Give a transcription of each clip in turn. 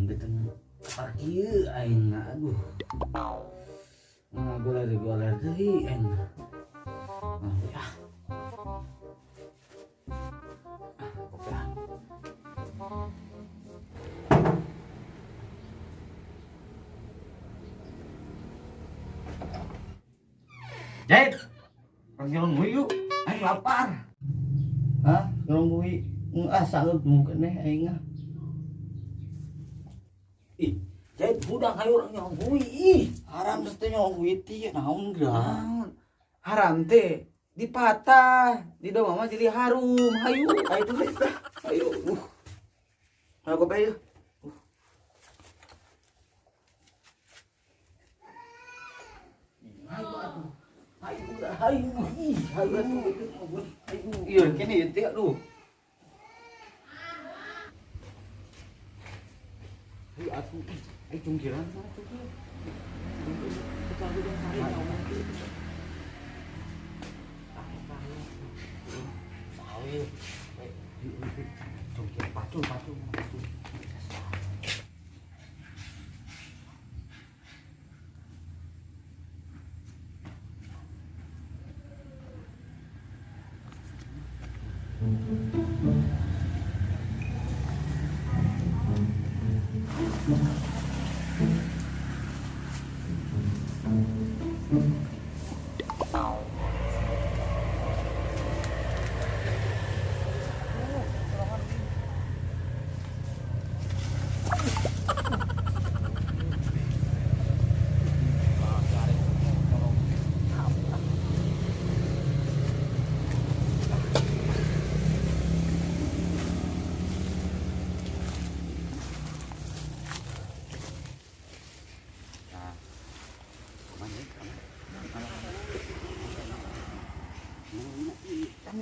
beten parkir aing aduh. Goler deui aing. Ya. Oke. Jait. Panggilun gue yuk. Aing lapar. Hah? Ngelong gue. Salut mungkin deh aing. Ih, Jait budak ayo orang nyolong gue. Ih, Haram terus teh nyolong duit ieu naon geura. haram teh dipatah. Di domah mah jadi harum. Hayu, ayo tuh deh. Ayo. Ayo kopi ayo. Iya, kene ieu teh aduh. Ayo atuh, ayo cungkiran mana tuh? Kita udah cari naon teh. Sawe. Cungkir pacul.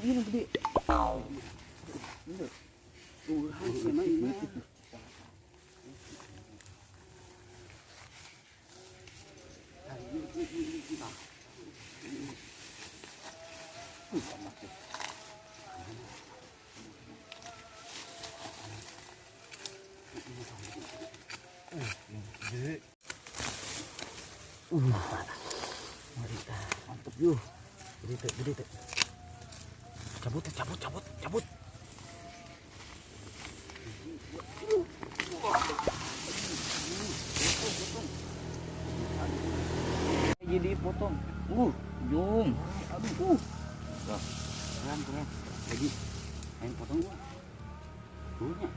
Ini gede. Tuh, hasil mainnya. Mantap yuk. Gede teh. Cabut. Jadi potong. Jung. Aduh. Tuh. Keren. Jadi aing potong gua. Punya.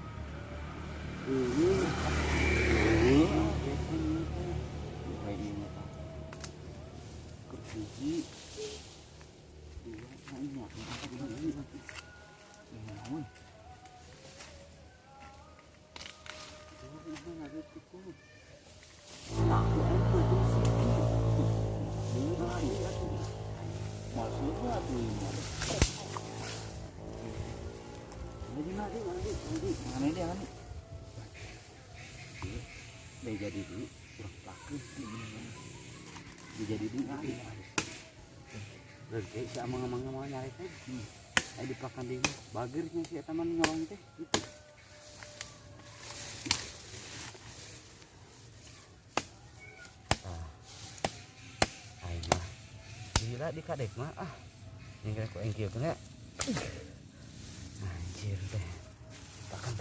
Jadi dulu kurang pakai jadi dulu berarti si amang nyari teh di pakan dia bagirnya si teman nyolong teh gitu. Ayo mah gila di kadek mah yang kira kok engkieu kena anjir teh pakan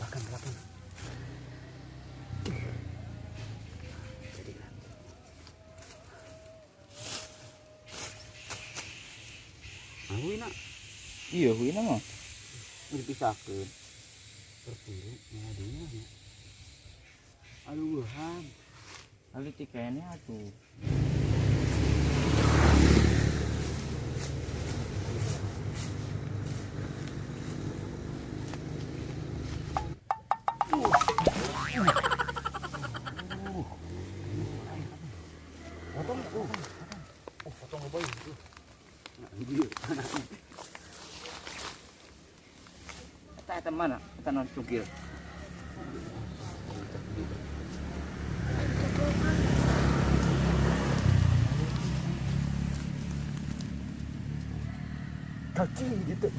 Wina. Iya wina mah Dipisahkeun. Pertiru ngadinya. Aduh han. ali tikene atuh. Potong ke bayi itu. Eta mana? Eta non cukir. Cacing gitu.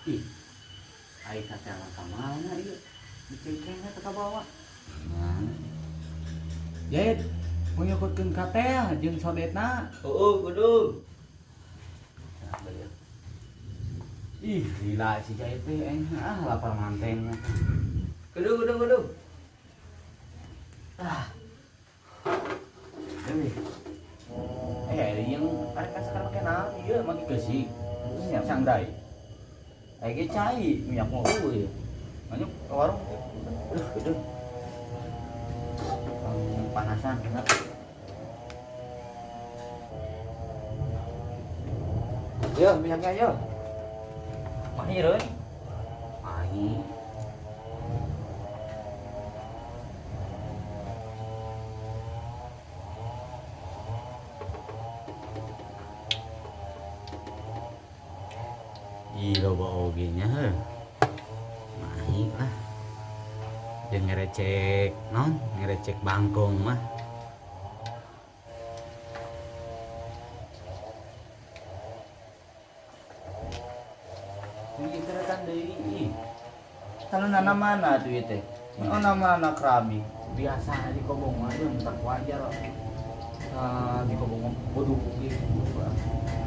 Ih, ai kata mana ieu? Dicengkengna teh ka bawah. Nah. Jait, mau nyokotkeun ka teh jeung sodetna. Kudu. Ih, gila si Jait teh lapar manteng. Kudu. Yang mereka sekarang pakai naon ieu mah geusik. Minyak sangdai. Ge cai minyak mah eueuh. Banyak ke warung. Gede. Panasan enak. Yo, minyaknya yo. Mahir euy. Mahir. Loba oge nya heuh. Mahir lah. Jeung ngerecek naon? Ngerecek bangkong mah. Ini keretan deui. Kalau nana mana tuh teh? Oh nama anak keramik. Biasa di kobong mah entar wajar. Di kobong bodoh gitu.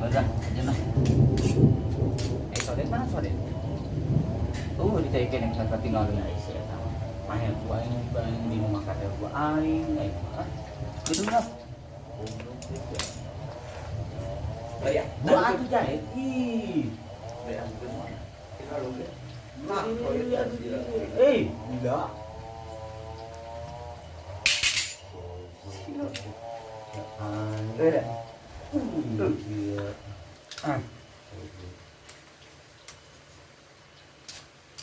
Udah, aja nah. Sodet mana sodet? Ditaikeun yang saya tinggal Ya isi eta. Mah ku aing bang di rumah ka teh ku aing Kudu lah. Ya, gua atuh jahit. Ih. Nah, Gila. Udah.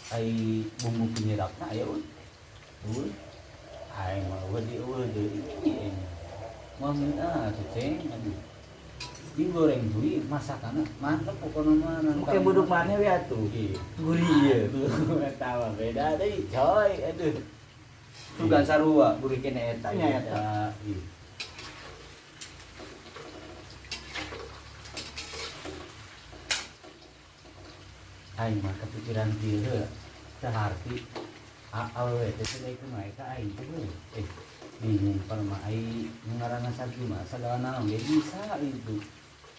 Ai bumbu penyedapna aya euy. Ai mah eueuh deui. Mangga atuh ceng aduh. Digoreng deui masakanna mantep pokona mah. Oke buduk mana we atuh? Gurih ieu. Eta mah beda deui coy. Aduh. Sugan sarua buri kene eta. Nya eta. Aing mah kepikiran kieu heuh. Teu harti awewe teh teh deui kumaha ka aing teh heuh. Bingung kalau mah aing ngaranna saji mah sagala naon ge bisa itu.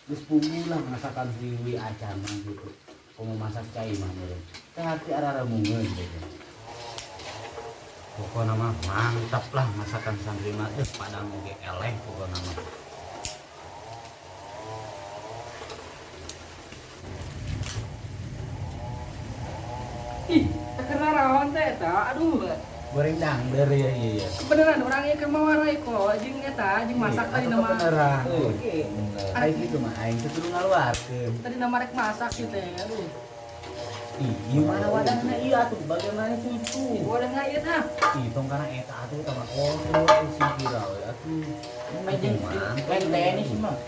Geus punggu lah masakan wiwi acan mah gitu. Komo masak cai mah meureun. Teu harti araremungeun gitu. Pokona mah mantap lah masakan santri mah padang ge eleh pokona mah. Ih, karena rawan teh eta, aduh. Goreng dangder ya iya. Beneran orang ieu keur mawarai kok, jeung eta, jeung masak tadi nama. Beneran. Oke. Aing gitu mah aing teh kudu ngaluarkeun. Tadi nama rek masak gitu teh, aduh. Ih, gimana wadahna ieu atuh bagaimana cucu? Wadah ngaieu tah. Ih, tong kana eta atuh tama kontrol si kira we atuh. Majeng lain tenis mah.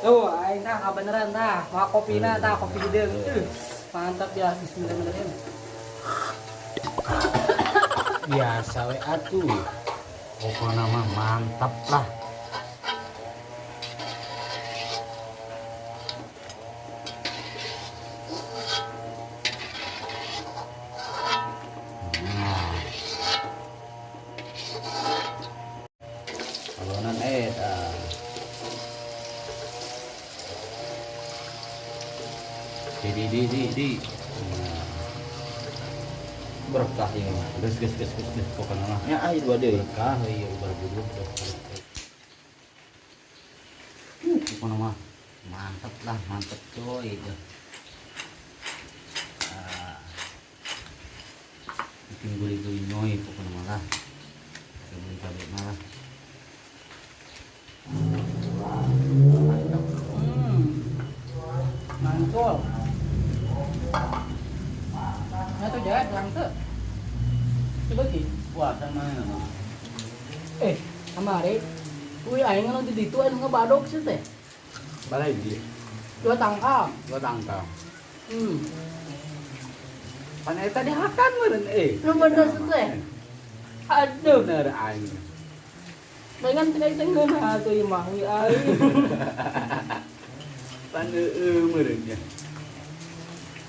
Tuh, aing tah beneran tah, mau kopina tah, kopi hideung. Mantap ya, bismillahirrahmanirrahim. Biasa we atuh. Pokona mah mantap lah. Alonan eta. Di. Berkah ini mah. Ges pokona mah. Ya air dua deui. Berkah ieu berbuduk. Pokona mah mantep lah, mantep coy itu. Bikin gurih-gurih nyoy pokona mah lah. Cabai mah lah. Mantul. Nah tuh jahat lang tuh. Coba ki. Puasa mana mah? Kamari. Kuy aing anu di ditu anu ngebadog sih teh. Balai dia. Dua tangkal. Gua tangkal. Pan eta dihakan meureun Lu bener teh. Aduh, bener aing. pengen tinggal tenggeun atuh ieu mah wi aing. Pan meureun nya.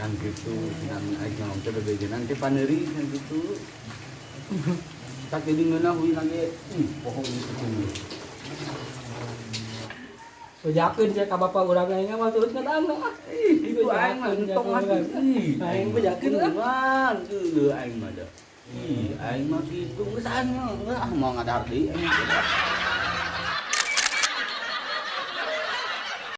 kan gitu nan aing ngomong teh bebegeun nanti paneri kan gitu tak jadi ngeunahui lagi pohon itu tinggi Bejakeun sia ka bapak urang aing mah turut ngadang ah. itu aing mah entong hati Aing bejakeun ah. kan aing mah da aing mah gitu geus aing mah mau ngadar deui aing